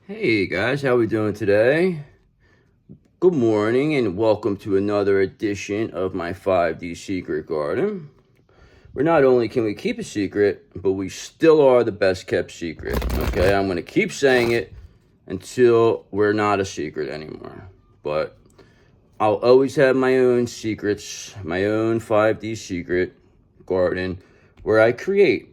Hey guys, how we doing today? Good morning and welcome to another edition of my 5D Secret Garden. Where not only can we keep a secret, but we still are the best kept secret. Okay, I'm going to keep saying it until we're not a secret anymore. But I'll always have my own secrets, my own 5D Secret Garden where I create.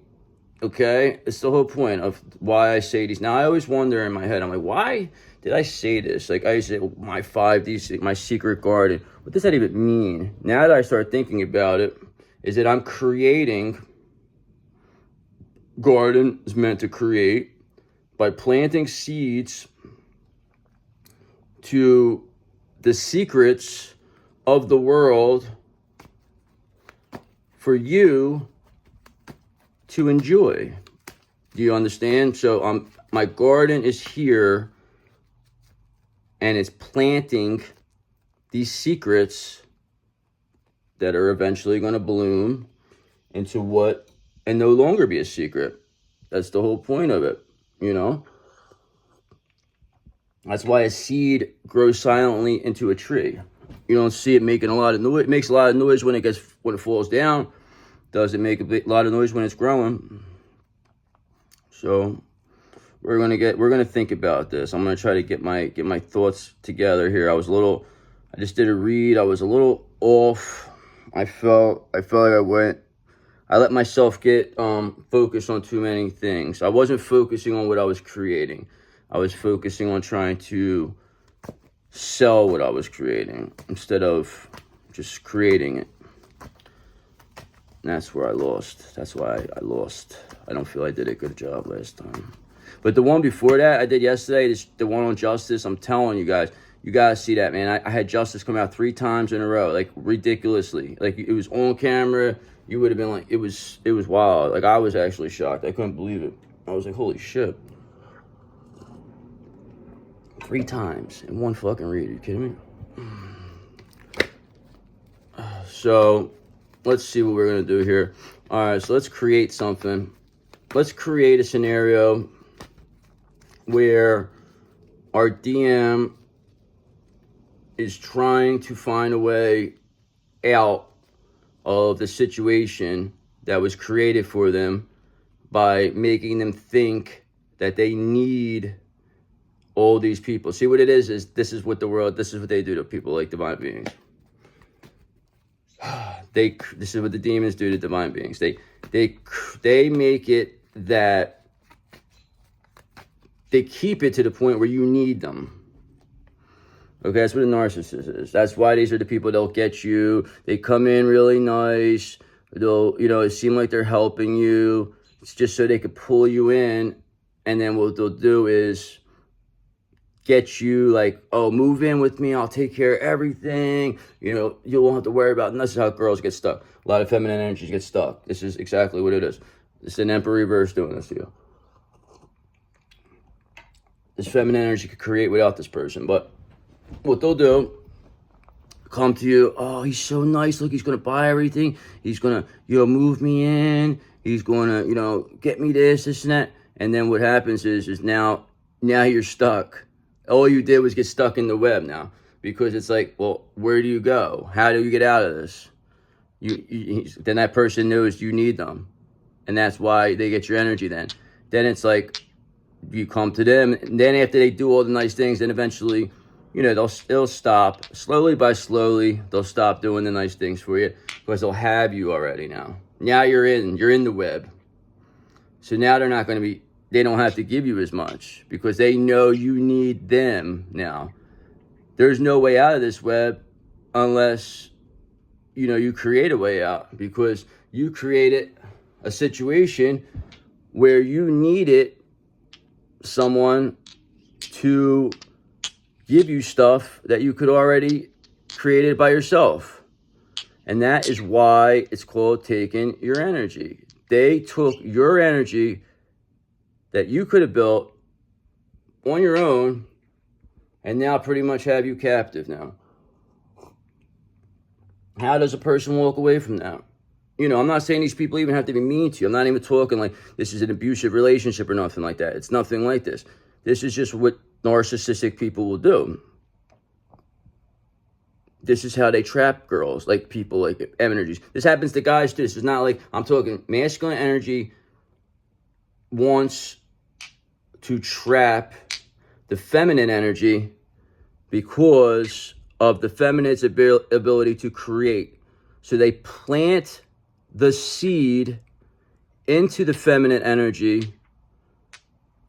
Okay, it's the whole point of why I say these. Now I always wonder in my head, I'm like, why did I say this? Like I say, my 5D, my secret garden. What does that even mean? Now that I start thinking about it, is that I'm creating. Garden is meant to create by planting seeds to the secrets of the world for you to enjoy. Do you understand? So my garden is here and it's planting these secrets that are eventually going to bloom into what and no longer be a secret. That's the whole point of it, you know? That's why a seed grows silently into a tree. You don't see it making a lot of noise. It makes a lot of noise when it falls down. Does it make a lot of noise when it's growing? So we're gonna think about this. I'm gonna try to get my thoughts together here. I just did a read. I was a little off. I felt like I let myself get focused on too many things. I wasn't focusing on what I was creating. I was focusing on trying to sell what I was creating instead of just creating it. And that's where I lost. That's why I lost. I don't feel I did a good job last time. But the one before that I did yesterday, the one on justice, I'm telling you guys, you gotta see that, man. I had justice come out 3 times in a row, like ridiculously. Like it was on camera. You would have been like, it was wild. Like I was actually shocked. I couldn't believe it. I was like, holy shit. 3 times in one fucking read. Are you kidding me? So let's see what we're going to do here. All right, so let's create something. Let's create a scenario where our DM is trying to find a way out of the situation that was created for them by making them think that they need all these people. See what it is this is what they do to people like divine beings. This is what the demons do to divine beings. They make it that they keep it to the point where you need them. Okay, that's what a narcissist is. That's why these are the people that'll get you. They come in really nice. They'll, it seem like they're helping you. It's just so they could pull you in. And then what they'll do is get you like, oh, move in with me. I'll take care of everything. You won't have to worry about it. And this is how girls get stuck. A lot of feminine energies get stuck. This is exactly what it is. It's an Emperor reverse doing this to you. This feminine energy could create without this person. But what they'll do, come to you. Oh, he's so nice. Look, he's going to buy everything. He's going to, move me in. He's going to, get me this and that. And then what happens is now you're stuck. All you did was get stuck in the web now, because it's like, well, where do you go? How do you get out of this? Then that person knows you need them, and that's why they get your energy. Then it's like you come to them, and then after they do all the nice things, then eventually, they'll stop slowly by slowly. They'll stop doing the nice things for you because they'll have you already now. Now you're in the web, so now they're not going to be. They don't have to give you as much because they know you need them now. There's no way out of this web unless, you create a way out, because you created a situation where you needed someone to give you stuff that you could already create by yourself. And that is why it's called taking your energy. They took your energy that you could have built on your own and now pretty much have you captive now. How does a person walk away from that? I'm not saying these people even have to be mean to you. I'm not even talking like this is an abusive relationship or nothing like that. It's nothing like this. This is just what narcissistic people will do. This is how they trap girls, like people, like energies. This happens to guys too. This is not like, I'm talking masculine energy wants to trap the feminine energy because of the feminine's ability to create. So they plant the seed into the feminine energy,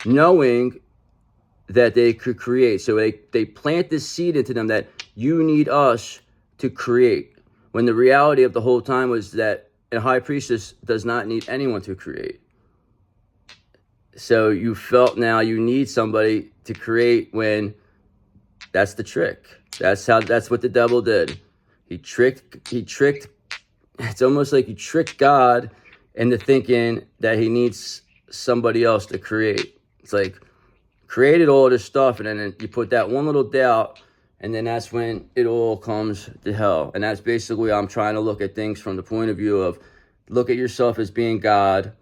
knowing that they could create. So they plant this seed into them that you need us to create. When the reality of the whole time was that a high priestess does not need anyone to create. So you felt now you need somebody to create, when that's the trick. That's what the devil did. He tricked, it's almost like he tricked God into thinking that he needs somebody else to create. It's like, created all this stuff, and then you put that one little doubt, and then that's when it all comes to hell. And that's basically, I'm trying to look at things from the point of view of, look at yourself as being God,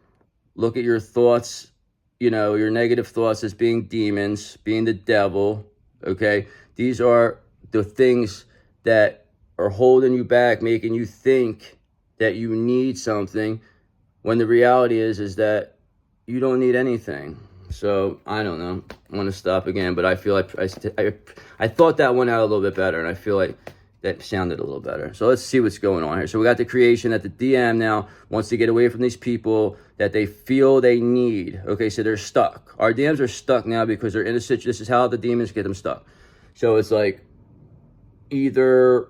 look at your thoughts, you know, your negative thoughts as being demons, being the devil, okay? These are the things that are holding you back, making you think that you need something, when the reality is that you don't need anything. So, I don't know. I want to stop again, but I feel like I thought that one out a little bit better, and I feel like that sounded a little better. So let's see what's going on here. So we got the creation that the DM now wants to get away from these people that they feel they need. Okay, so they're stuck. Our DMs are stuck now because they're in a situation. This is how the demons get them stuck. So it's like, either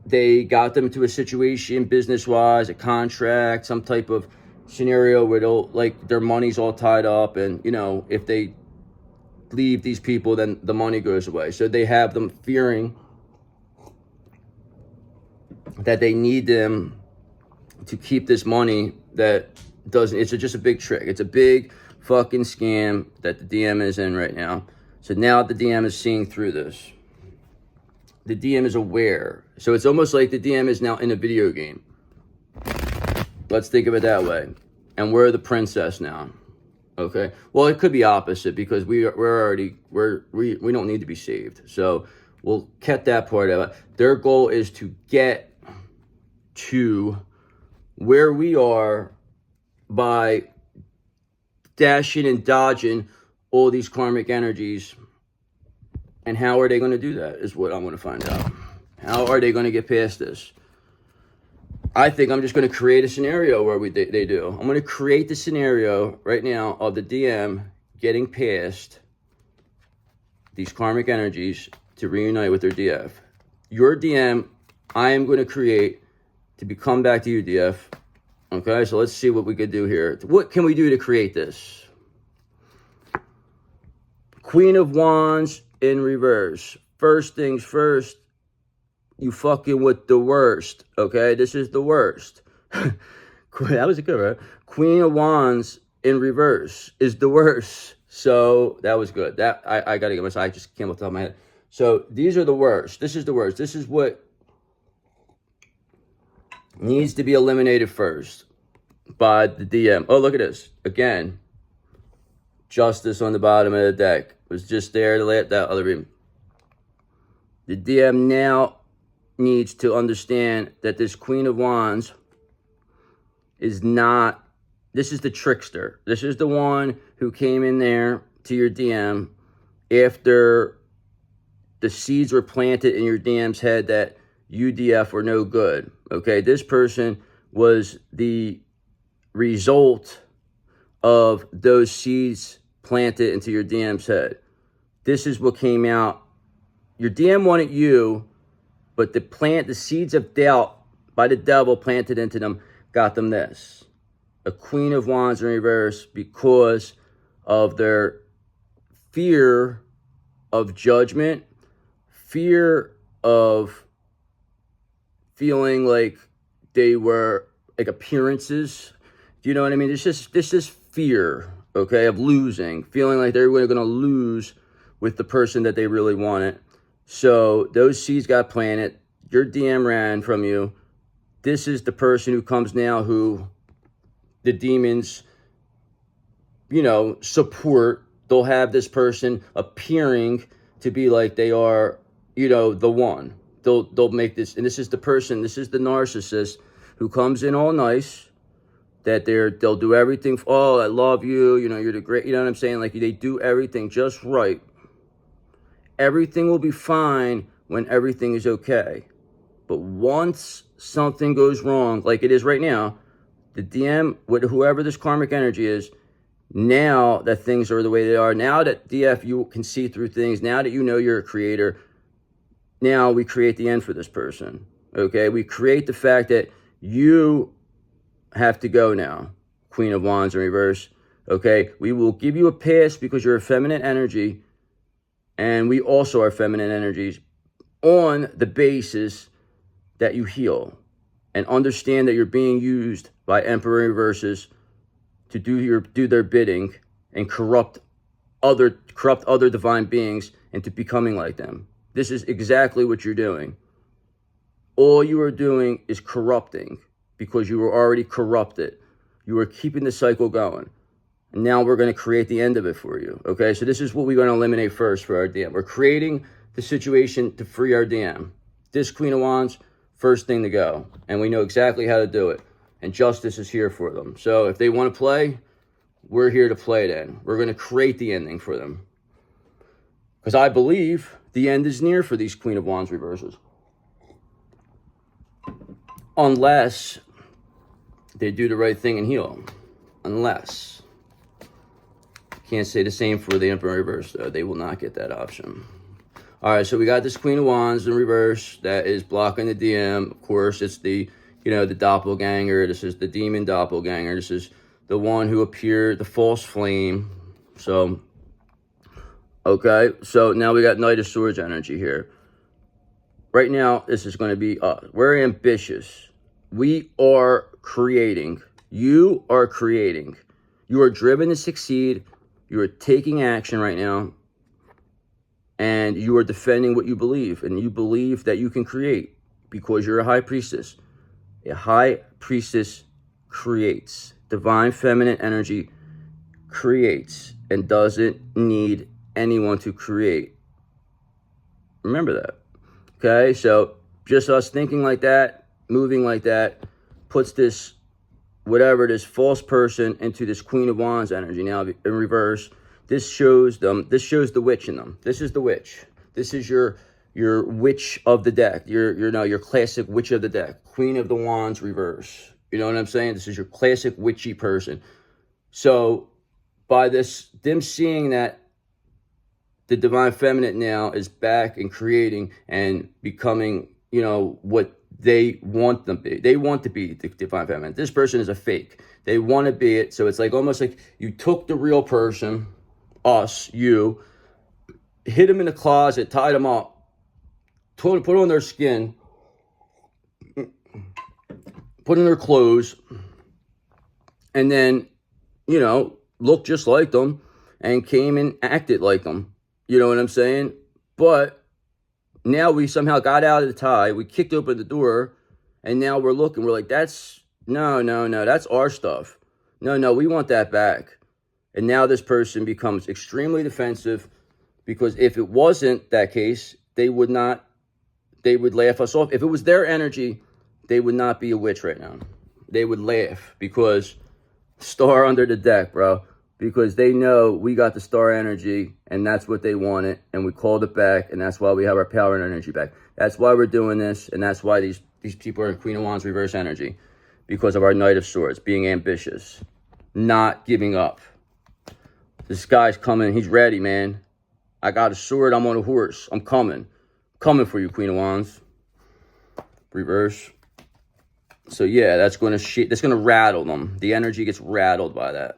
they got them to a situation business-wise, a contract, some type of scenario where they'll, like, their money's all tied up, and, you know, if they leave these people, then the money goes away. So they have them fearing that they need them to keep this money that doesn't, it's just a big trick. It's a big fucking scam that the DM is in right now. So now the DM is seeing through this. The DM is aware. So it's almost like the DM is now in a video game. Let's think of it that way. And we're the princess now. Okay. Well, it could be opposite, because we don't need to be saved. So we'll cut that part out. Their goal is to get to where we are by dashing and dodging all these karmic energies. And how are they going to do that is what I'm going to find out. How are they going to get past this? I think I'm just going to create a scenario where they do. I'm going to create the scenario right now of the DM getting past these karmic energies to reunite with their DF. Your DM, I am going to create to come back to you, DF. Okay, so let's see what we could do here. What can we do to create this? Queen of Wands in reverse. First things first, you fucking with the worst, okay? This is the worst. That was good, right? Queen of Wands in reverse is the worst. So that was good. That I gotta get myself. I just came off the top of my head. So these are the worst. This is the worst. This is what needs to be eliminated first by the DM. Oh, look at this. Again, Justice on the bottom of the deck. Was just there to let that other read. The DM now needs to understand that this Queen of Wands is not, this is the trickster. This is the one who came in there to your DM after the seeds were planted in your DM's head that you, DF, were no good. Okay, this person was the result of those seeds planted into your DM's head. This is what came out. Your DM wanted you, but the seeds of doubt by the devil planted into them got them this. A Queen of Wands in reverse because of their fear of judgment, fear of feeling like they were like appearances. Do you know what I mean? This is fear, okay, of losing, feeling like they're going to lose with the person that they really wanted. So those seeds got planted. Your DM ran from you. This is the person who comes now who the demons, you know, support. they'll have this person appearing to be like they are, you know, the one. They'll make this, and this is the person, this is the narcissist who comes in all nice, that they'll do everything. Oh, I love you, you know, you're the great, you know what I'm saying? Like, they do everything just right. Everything will be fine when everything is okay. But once something goes wrong, like it is right now, the DM, with whoever this karmic energy is, now that things are the way they are, now that DF, you can see through things, now that you know you're a creator, now we create the end for this person, okay? We create the fact that you have to go now, Queen of Wands in reverse, okay? We will give you a pass because you're a feminine energy, and we also are feminine energies, on the basis that you heal and understand that you're being used by Emperor reverses to do their bidding and corrupt other divine beings into becoming like them. This is exactly what you're doing. All you are doing is corrupting because you were already corrupted. You are keeping the cycle going. And now we're going to create the end of it for you. Okay, so this is what we're going to eliminate first for our DM. We're creating the situation to free our DM. This Queen of Wands, first thing to go. And we know exactly how to do it. And justice is here for them. So if they want to play, we're here to play then. We're going to create the ending for them. Because I believe the end is near for these Queen of Wands reverses. Unless they do the right thing and heal. Unless. Can't say the same for the Emperor reverse, though. They will not get that option. All right, so we got this Queen of Wands in reverse that is blocking the DM. Of course, it's the, you know, the doppelganger. This is the demon doppelganger. This is the one who appeared, the false flame. So, okay, so now we got Knight of Swords energy here. Right now, this is going to be us. We're ambitious. We are creating. You are creating. You are driven to succeed. You are taking action right now. And you are defending what you believe. And you believe that you can create because you're a high priestess. A high priestess creates. Divine feminine energy creates and doesn't need anyone to create. Remember that. Okay, so just us thinking like that, moving like that, puts this, whatever, this false person into this Queen of Wands energy. Now in reverse, this shows them, this shows the witch in them. This is the witch. This is your witch of the deck. Your classic witch of the deck. Queen of the Wands reverse. You know what I'm saying? This is your classic witchy person. So by this, them seeing that the divine feminine now is back and creating and becoming, you know, what they want them to be. They want to be the divine feminine. This person is a fake. They want to be it. So it's like almost like you took the real person, us, you, hid them in a closet, tied them up, put on their skin, put in their clothes, and then, you know, looked just like them and came and acted like them. You know what I'm saying? But now we somehow got out of the tie. We kicked open the door, and now we're looking. We're like, that's, no, that's our stuff. No, we want that back. And now this person becomes extremely defensive because if it wasn't that case, they would laugh us off. If it was their energy, they would not be a witch right now. They would laugh because star under the deck, bro. Because they know we got the star energy and that's what they wanted. And we called it back. And that's why we have our power and energy back. That's why we're doing this. And that's why these people are in Queen of Wands reverse energy. Because of our Knight of Swords, being ambitious, not giving up. This guy's coming. He's ready, man. I got a sword. I'm on a horse. I'm coming. Coming for you, Queen of Wands. Reverse. So yeah, that's going to rattle them. The energy gets rattled by that.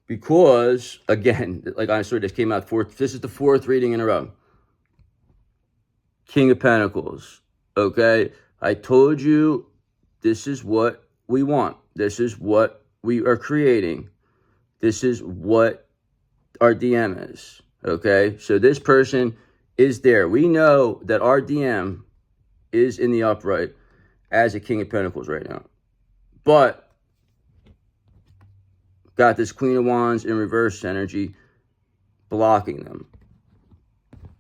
Because, again, like I said, this came out fourth. This is the fourth reading in a row. King of Pentacles. Okay? I told you this is what we want. This is what we are creating. This is what our DM is. Okay? So this person is there. We know that our DM is in the upright as a King of Pentacles right now. But got this Queen of Wands in reverse energy blocking them.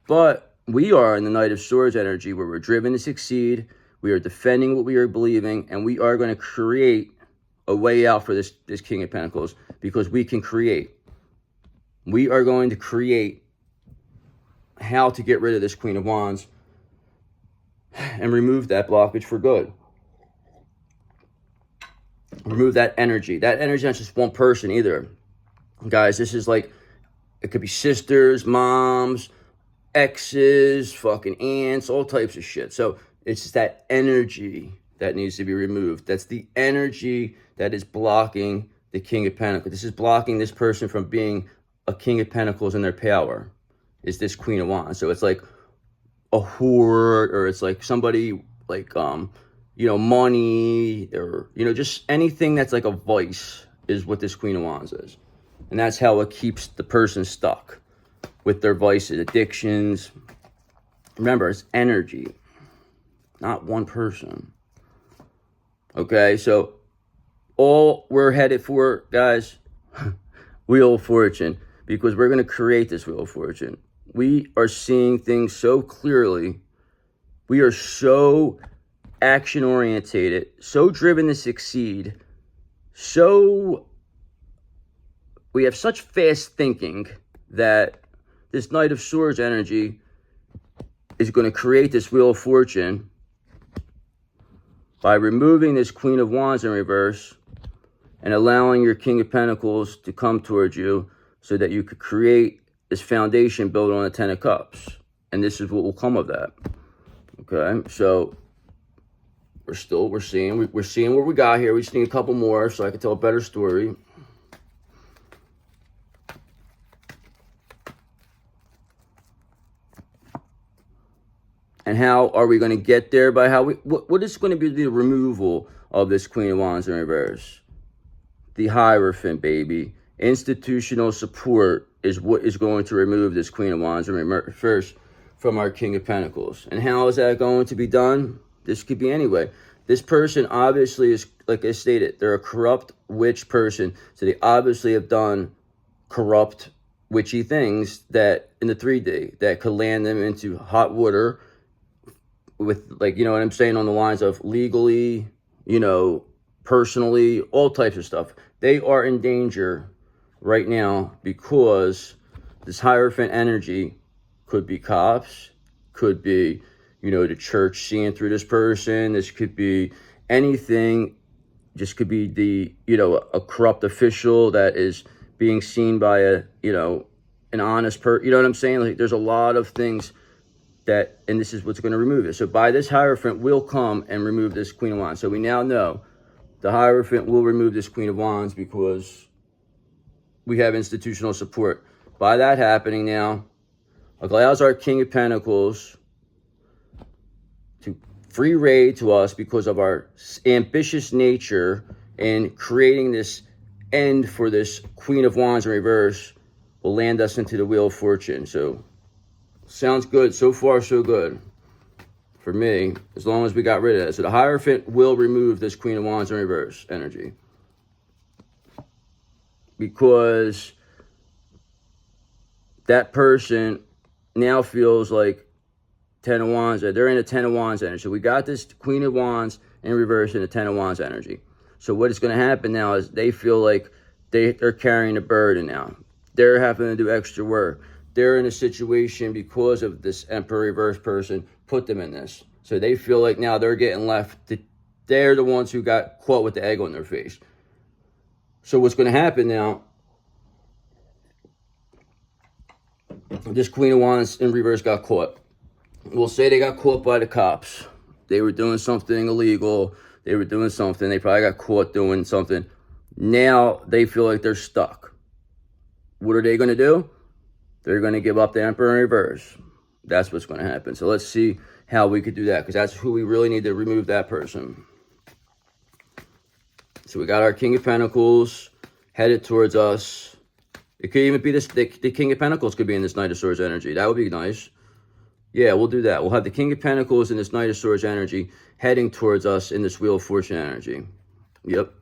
But we are in the Knight of Swords energy where we're driven to succeed. We are defending what we are believing, and we are going to create a way out for this King of Pentacles because we can create. We are going to create how to get rid of this Queen of Wands and remove that blockage for good. Remove that energy. That energy is not just one person either. Guys, this is like, it could be sisters, moms, exes, fucking aunts, all types of shit. So it's just that energy that needs to be removed. That's the energy that is blocking the King of Pentacles. This is blocking this person from being a King of Pentacles in their power, is this Queen of Wands. So it's like a whore, or it's like somebody like, you know, money, or, you know, just anything that's like a vice is what this Queen of Wands is. And that's how it keeps the person stuck with their vices, addictions. Remember, it's energy, not one person. Okay, so all we're headed for, guys, Wheel of Fortune, because we're going to create this Wheel of Fortune. We are seeing things so clearly. We are so action orientated, so driven to succeed, so we have such fast thinking that this Knight of Swords energy is going to create this Wheel of Fortune by removing this Queen of Wands in reverse and allowing your King of Pentacles to come towards you so that you could create this foundation built on the Ten of Cups. And this is what will come of that. Okay, so we're seeing what we got here. We just need a couple more so I can tell a better story. And how are we going to get there? By how what is going to be the removal of this Queen of Wands in reverse? The Hierophant, baby. Institutional support is what is going to remove this Queen of Wands in reverse from our King of Pentacles. And how is that going to be done? This could be anyway. This person obviously is, like I stated, they're a corrupt witch person. So they obviously have done corrupt, witchy things that in the 3D that could land them into hot water with, like, you know what I'm saying, on the lines of legally, you know, personally, all types of stuff. They are in danger right now because this Hierophant energy could be cops, could be, you know, the church seeing through this person. This could be anything. Just could be the, you know, a corrupt official that is being seen by a, you know, an honest person. You know what I'm saying? Like, there's a lot of things that, and this is what's going to remove it. So by this Hierophant will come and remove this Queen of Wands. So we now know the Hierophant will remove this Queen of Wands because we have institutional support. By that happening now, allows our King of Pentacles to free reign to us because of our ambitious nature and creating this end for this Queen of Wands in reverse will land us into the Wheel of Fortune. So sounds good. So far, so good for me, as long as we got rid of that. So the Hierophant will remove this Queen of Wands in reverse energy because that person now feels like Ten of Wands. They're in a Ten of Wands energy. So we got this Queen of Wands in reverse in a Ten of Wands energy. So what is going to happen now is they feel like they're carrying a burden now. They're having to do extra work. They're in a situation because of this Emperor reverse person put them in this. So they feel like now they're getting left. They're the ones who got caught with the egg on their face. So what's going to happen now, this Queen of Wands in reverse got caught. We'll say they got caught by the cops. They were doing something illegal. They were doing something. They probably got caught doing something. Now they feel like they're stuck. What are they going to do? They're going to give up the Emperor in reverse. That's what's going to happen. So let's see how we could do that, because that's who we really need to remove, that person. So we got our King of Pentacles headed towards us. It could even be this, the King of Pentacles could be in this Knight of Swords energy. That would be nice. Yeah, we'll do that. We'll have the King of Pentacles in this Knight of Swords energy heading towards us in this Wheel of Fortune energy. Yep,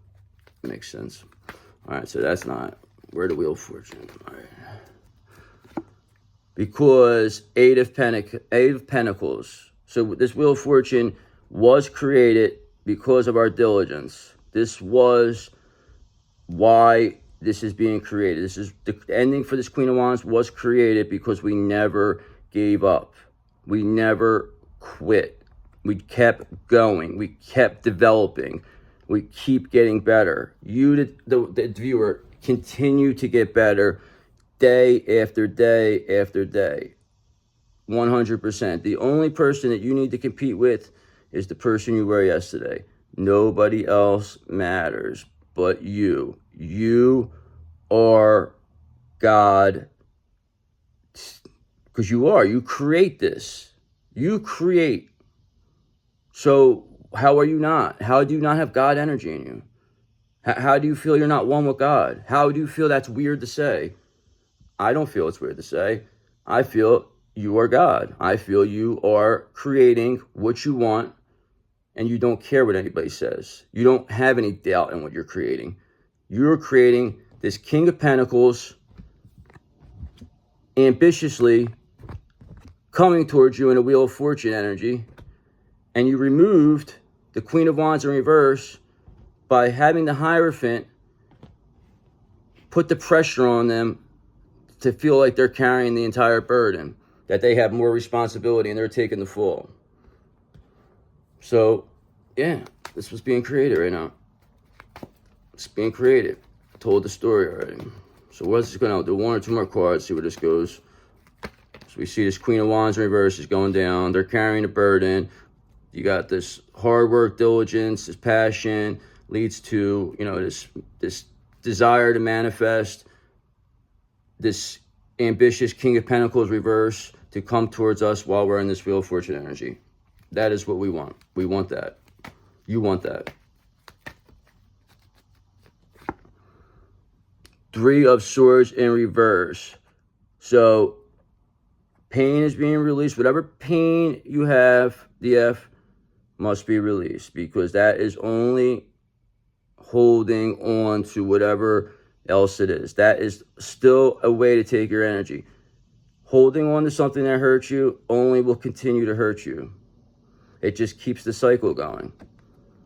makes sense. All right, so that's not where the Wheel of Fortune. All right. Because Eight of Pentacles. So this Wheel of Fortune was created because of our diligence. This was why this is being created. This is the ending for this Queen of Wands was created because we never gave up. We never quit. We kept going. We kept developing. We keep getting better. You, the viewer, continue to get better day after day after day. 100%. The only person that you need to compete with is the person you were yesterday. Nobody else matters but you. You are God, because you are. You create this. You create. So how are you not? How do you not have God energy in you? How do you feel you're not one with God? How do you feel that's weird to say? I don't feel it's weird to say. I feel you are God. I feel you are creating what you want, and you don't care what anybody says. You don't have any doubt in what you're creating. You're creating this King of Pentacles ambitiously coming towards you in a Wheel of Fortune energy, and you removed the Queen of Wands in reverse by having the Hierophant put the pressure on them to feel like they're carrying the entire burden, that they have more responsibility and they're taking the fall. So, yeah, this was being created right now. It's being created. I told the story already. So what's this going to do? One or two more cards, see where this goes. So we see this Queen of Wands in reverse is going down. They're carrying a burden. You got this hard work, diligence, this passion leads to, this desire to manifest, this ambitious King of Pentacles reverse to come towards us while we're in this Wheel of Fortune energy. That is what we want. We want that. You want that. Three of Swords in reverse. So pain is being released. Whatever pain you have, DF, must be released, because that is only holding on to whatever else it is. That is still a way to take your energy. Holding on to something that hurts you only will continue to hurt you. It just keeps the cycle going.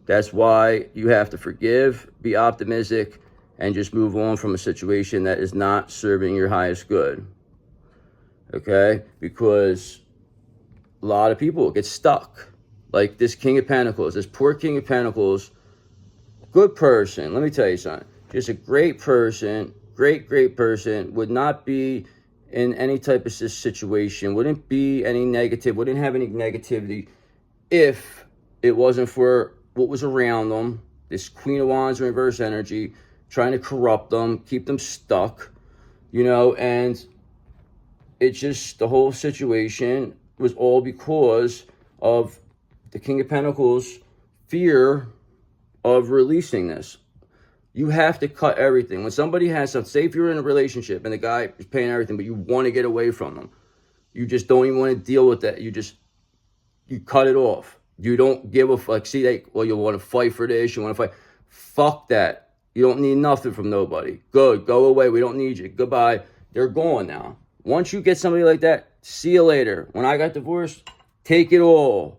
That's why you have to forgive, be optimistic, and just move on from a situation that is not serving your highest good. Okay? Because a lot of people get stuck. Like this King of Pentacles, this poor King of Pentacles, good person. Let me tell you something. Just a great person, great person, would not be in any type of situation, wouldn't be any negative, wouldn't have any negativity if it wasn't for what was around them, this Queen of Wands in reverse energy, trying to corrupt them, keep them stuck, and it's just the whole situation was all because of the King of Pentacles' fear of releasing this. You have to cut everything. When somebody has some, say if you're in a relationship and the guy is paying everything, but you want to get away from them, you just don't even want to deal with that. You cut it off. You don't give a fuck. See, you want to fight for this, you want to fight. Fuck that. You don't need nothing from nobody. Good, go away. We don't need you. Goodbye. They're gone now. Once you get somebody like that, see you later. When I got divorced, take it all.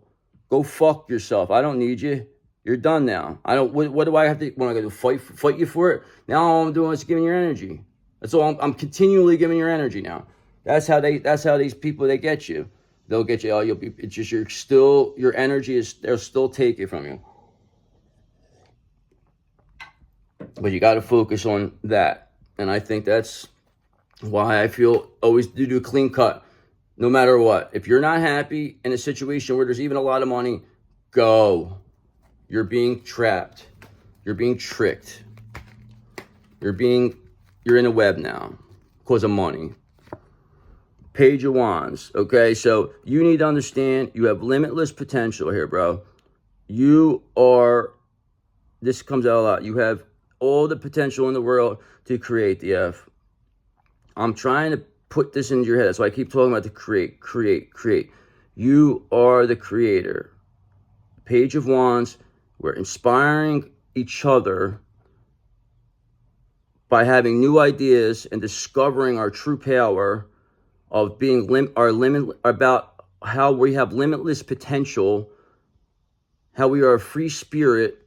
Go fuck yourself. I don't need you. You're done now. I don't. What do I have to? When I got to fight you for it? Now all I'm doing is giving your energy. That's all. I'm continually giving your energy now. That's how these people, they get you. They'll get you. Oh, you'll be. It's just your energy is. They'll still take it from you. But you got to focus on that, and I think that's why I feel always do a clean cut. No matter what, if you're not happy in a situation where there's even a lot of money, go. You're being trapped. You're being tricked. You're in a web now because of money. Page of Wands, okay? So you need to understand you have limitless potential here, bro. This comes out a lot. You have all the potential in the world to create, DF. I'm trying to put this into your head. That's why I keep talking about the create. You are the creator. Page of Wands, we're inspiring each other by having new ideas and discovering our true power of being about how we have limitless potential, how we are a free spirit,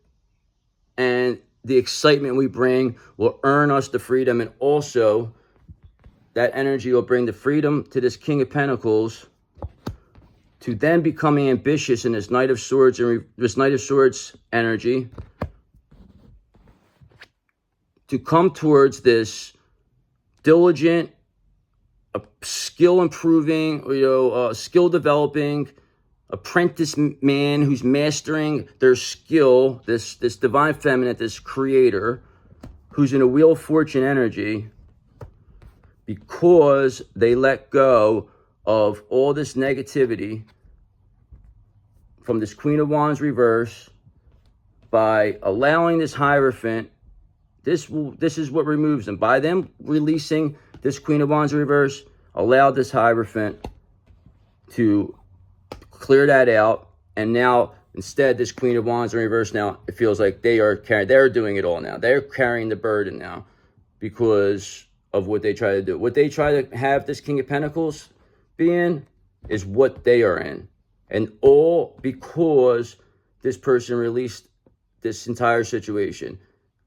and the excitement we bring will earn us the freedom, and also that energy will bring the freedom to this King of Pentacles to then becoming ambitious in this Knight of Swords and this Knight of Swords energy, to come towards this diligent, skill improving, skill developing apprentice man who's mastering their skill, this divine feminine, this creator, who's in a Wheel of Fortune energy, because they let go of all this negativity from this Queen of Wands reverse by allowing this Hierophant. This is what removes them. By them releasing this Queen of Wands reverse, allow this Hierophant to clear that out. And now, instead, this Queen of Wands in reverse, now it feels like they're doing it all now. They're carrying the burden now because of what they try to do. What they try to have this King of Pentacles be in is what they are in. And all because this person released this entire situation.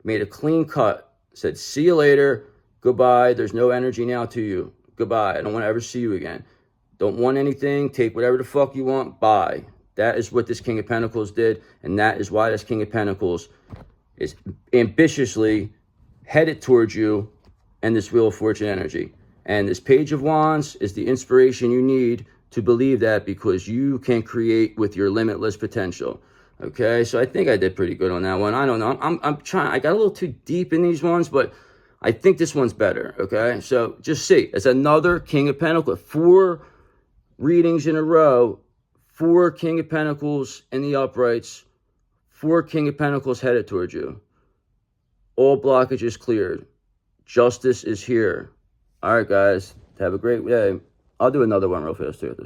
Made a clean cut. Said, see you later. Goodbye. There's no energy now to you. Goodbye. I don't want to ever see you again. Don't want anything. Take whatever the fuck you want. Bye. That is what this King of Pentacles did. And that is why this King of Pentacles is ambitiously headed towards you and this Wheel of Fortune energy. And this Page of Wands is the inspiration you need to believe that, because you can create with your limitless potential. Okay, so I think I did pretty good on that one. I don't know. I'm trying. I got a little too deep in these ones, but I think this one's better. Okay, so just see. It's another King of Pentacles. 4 readings in a row. 4 King of Pentacles in the uprights. 4 King of Pentacles headed towards you. All blockages cleared. Justice is here. All right, guys. Have a great day. I'll do another one real fast here.